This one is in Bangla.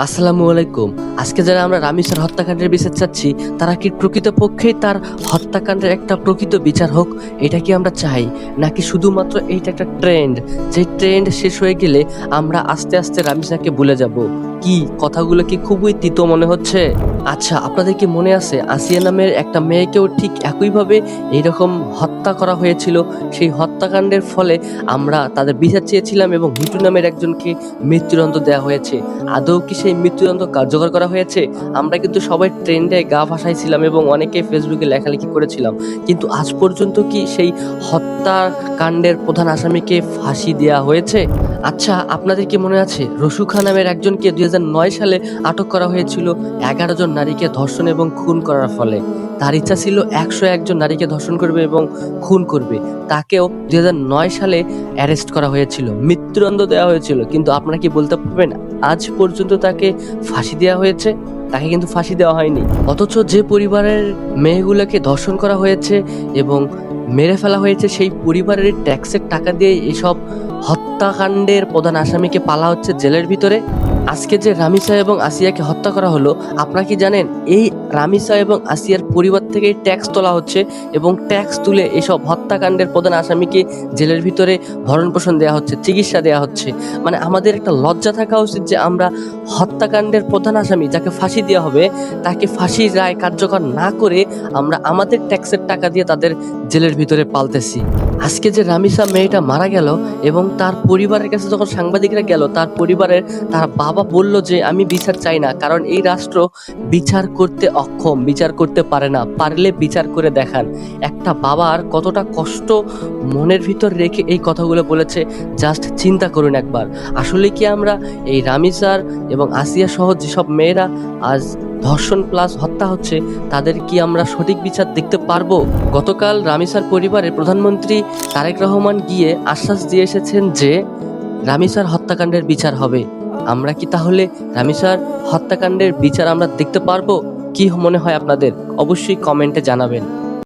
আসসালামু আলাইকুম। আজকে যারা আমরা রামিসার হত্যাকাণ্ডের বিচার চাচ্ছি, তারা কি প্রকৃতপক্ষেই তার হত্যাকাণ্ডের একটা প্রকৃত বিচার হোক, এটা কি আমরা চাই? নাকি শুধুমাত্র এইটা একটা ট্রেন্ড, যে ট্রেন্ড শেষ হয়ে গেলে আমরা আস্তে আস্তে রামিসাকে ভুলে যাব? কি কথাগুলো কি খুবই তিতো মনে হচ্ছে? আচ্ছা, আপনাদের কি মনে আছে আসিয়া নামের একটা মেয়েকেও ঠিক একইভাবে এইরকম হত্যা করা হয়েছিল? সেই হত্যাকাণ্ডের ফলে আমরা তাদের বিচার চেয়েছিলাম এবং মিঠু নামের একজনকে মৃত্যুদণ্ড দেওয়া হয়েছে। আদৌ কি সেই মৃত্যুদণ্ড কার্যকর করা হয়েছে? আমরা কিন্তু সবাই ট্রেন্ডে গা ভাসাইছিলাম এবং অনেকে ফেসবুকে লেখালেখি করেছিলাম, কিন্তু আজ পর্যন্ত কি সেই হত্যাকাণ্ডের প্রধান আসামিকে ফাঁসি দেওয়া হয়েছে? আচ্ছা, আপনাদের কি মনে আছে রসু খান নামের একজনকে 2009 সালে আটক করা হয়েছিল 11 জন নারীকে ধর্ষণ এবং খুন করার ফলে? তার ইচ্ছা ছিল 101 জন নারীকে ধর্ষণ করবে এবং খুন করবে। তাকেও 2009 সালে অ্যারেস্ট করা হয়েছিল, মৃত্যুদণ্ড দেওয়া হয়েছিল, কিন্তু আপনারা কি বলতে পারবেন আজ পর্যন্ত তাকে ফাঁসি দেওয়া হয়েছে? তাকে কিন্তু ফাঁসি দেওয়া হয়নি। অথচ যে পরিবারের মেয়েগুলোকে ধর্ষণ করা হয়েছে এবং মেরে ফেলা হয়েছে, সেই পরিবারের ট্যাক্সের টাকা দিয়ে এসব হত্যাকাণ্ডের প্রধান আসামিকে পালা হচ্ছে জেলের ভিতরে। আজকে যে রামিসা এবং আসিয়াকে হত্যা করা হলো, আপনারা কি জানেন এই রামিসা এবং আসিয়ার পরিবার থেকে ট্যাক্স তোলা হচ্ছে এবং ট্যাক্স তুলে এসব হত্যাকাণ্ডের প্রধান আসামিকে জেলের ভিতরে ভরণ পোষণ দেওয়া হচ্ছে, চিকিৎসা দেওয়া হচ্ছে। মানে আমাদের একটা লজ্জা থাকা উচিত যে আমরা হত্যাকাণ্ডের প্রধান আসামি যাকে ফাঁসি দেওয়া হবে, তাকে ফাঁসির রায় কার্যকর না করে আমরা আমাদের ট্যাক্সের টাকা দিয়ে তাদের জেলের ভিতরে পালতেছি। আজকে যে রামিসা মেয়েটা মারা গেল এবং তার পরিবারের কাছে যখন সাংবাদিকরা গেল, তার বাবা বলল যে আমি বিচার চাই না, কারণ এই রাষ্ট্র বিচার করতে অক্ষম, বিচার করতে পারে না, পারলে বিচার করে দেখান। একটা বাবার কতটা কষ্ট মনের ভিতর রেখে এই কথাগুলো বলেছে, জাস্ট চিন্তা করুন একবার। আসলে কি আমরা এই রামিসার এবং আসিয়া সহ যেসব মেয়েরা আজ ধর্ষণ প্লাস হত্যা হচ্ছে, তাদের কি আমরা সঠিক বিচার দেখতে পারবো? গতকাল রামিসার পরিবারের প্রধানমন্ত্রী তারেক রহমান গিয়ে আশ্বাস দিয়ে এসেছেন যে রামিসার হত্যাকাণ্ডের বিচার হবে। আমরা কি তাহলে রামিসার হত্যাকাণ্ডের বিচার আমরা দেখতে পারবো? কি মনে হয় আপনাদের? অবশ্যই কমেন্টে জানাবেন।